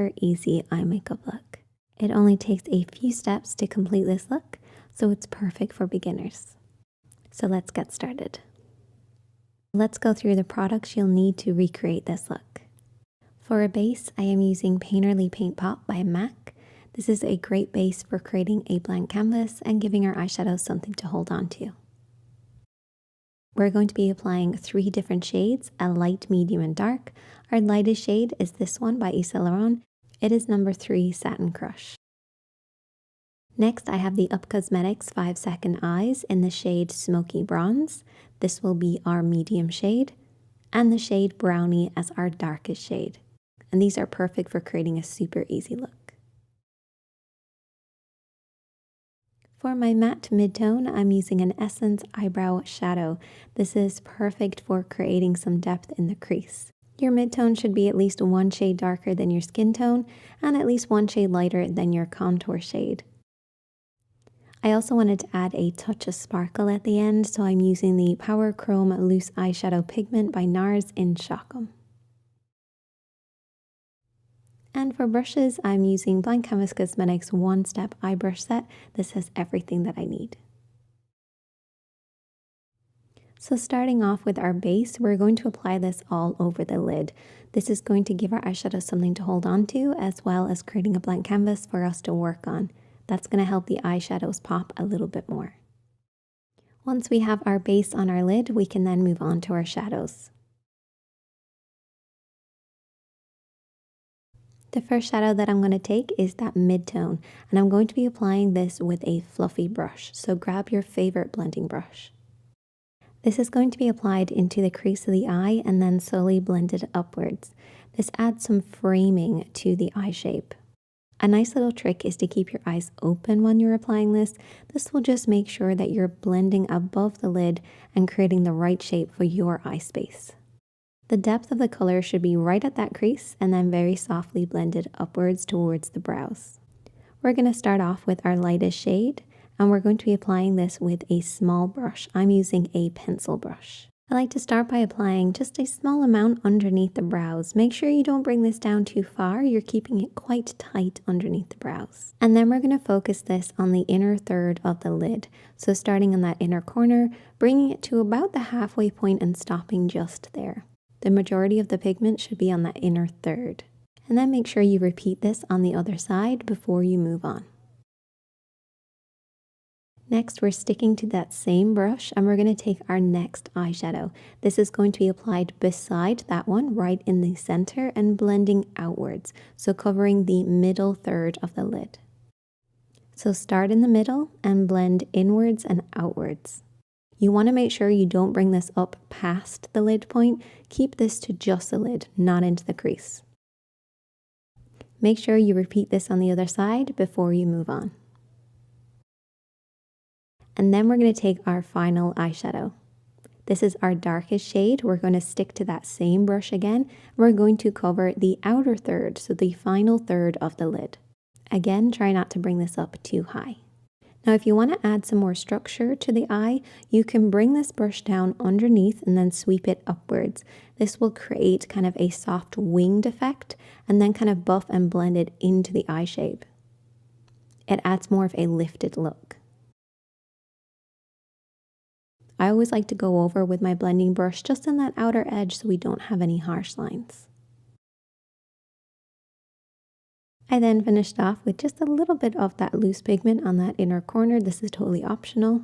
super easy eye makeup look. It only takes a few steps to complete this look, so it's perfect for beginners. So let's get started. Let's go through the products you'll need to recreate this look. For a base, I am using Painterly Paint Pot by MAC. This is a great base for creating a blank canvas and giving our eyeshadow something to hold on to. We're going to be applying 3 different shades, a light, medium, and dark. Our lightest shade is this one by Yves Saint Laurent. It is number 3 Satin Crush. Next, I have the Up Cosmetics 5 Second Eyes in the shade Smoky Bronze. This will be our medium shade, and the shade Brownie as our darkest shade. And these are perfect for creating a super easy look. For my matte midtone, I'm using an Essence Eyebrow Shadow. This is perfect for creating some depth in the crease. Your midtone should be at least 1 shade darker than your skin tone and at least 1 shade lighter than your contour shade. I also wanted to add a touch of sparkle at the end, so I'm using the Power Chrome Loose Eyeshadow Pigment by NARS in Shockham. And for brushes, I'm using Blank Canvas Cosmetics One Step Eye Brush Set. This has everything that I need. So starting off with our base, we're going to apply this all over the lid. This is going to give our eyeshadow something to hold on to, as well as creating a blank canvas for us to work on. That's going to help the eyeshadows pop a little bit more. Once we have our base on our lid, we can then move on to our shadows. The first shadow that I'm going to take is that mid-tone, and I'm going to be applying this with a fluffy brush, so grab your favorite blending brush. This is going to be applied into the crease of the eye and then slowly blended upwards. This adds some framing to the eye shape. A nice little trick is to keep your eyes open when you're applying this. This will just make sure that you're blending above the lid and creating the right shape for your eye space. The depth of the color should be right at that crease and then very softly blended upwards towards the brows. We're going to start off with our lightest shade, and we're going to be applying this with a small brush. I'm using a pencil brush. I like to start by applying just a small amount underneath the brows. Make sure you don't bring this down too far. You're keeping it quite tight underneath the brows. And then we're going to focus this on the inner third of the lid. So starting in that inner corner, bringing it to about the halfway point and stopping just there. The majority of the pigment should be on that inner third. And then make sure you repeat this on the other side before you move on. Next, we're sticking to that same brush and we're going to take our next eyeshadow. This is going to be applied beside that one, right in the center, and blending outwards, so covering the middle third of the lid. So start in the middle and blend inwards and outwards. You want to make sure you don't bring this up past the lid point. Keep this to just the lid, not into the crease. Make sure you repeat this on the other side before you move on. And then we're going to take our final eyeshadow. This is our darkest shade. We're going to stick to that same brush again. We're going to cover the outer third, so the final third of the lid. Again, try not to bring this up too high. Now, if you want to add some more structure to the eye, you can bring this brush down underneath and then sweep it upwards. This will create kind of a soft winged effect and then kind of buff and blend it into the eye shape. It adds more of a lifted look. I always like to go over with my blending brush just in that outer edge so we don't have any harsh lines. I then finished off with just a little bit of that loose pigment on that inner corner. This is totally optional.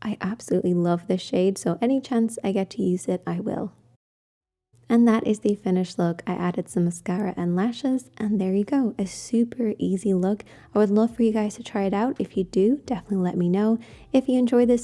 I absolutely love this shade, so any chance I get to use it, I will. And that is the finished look. I added some mascara and lashes, and there you go, a super easy look. I would love for you guys to try it out. If you do, definitely let me know. If you enjoyed this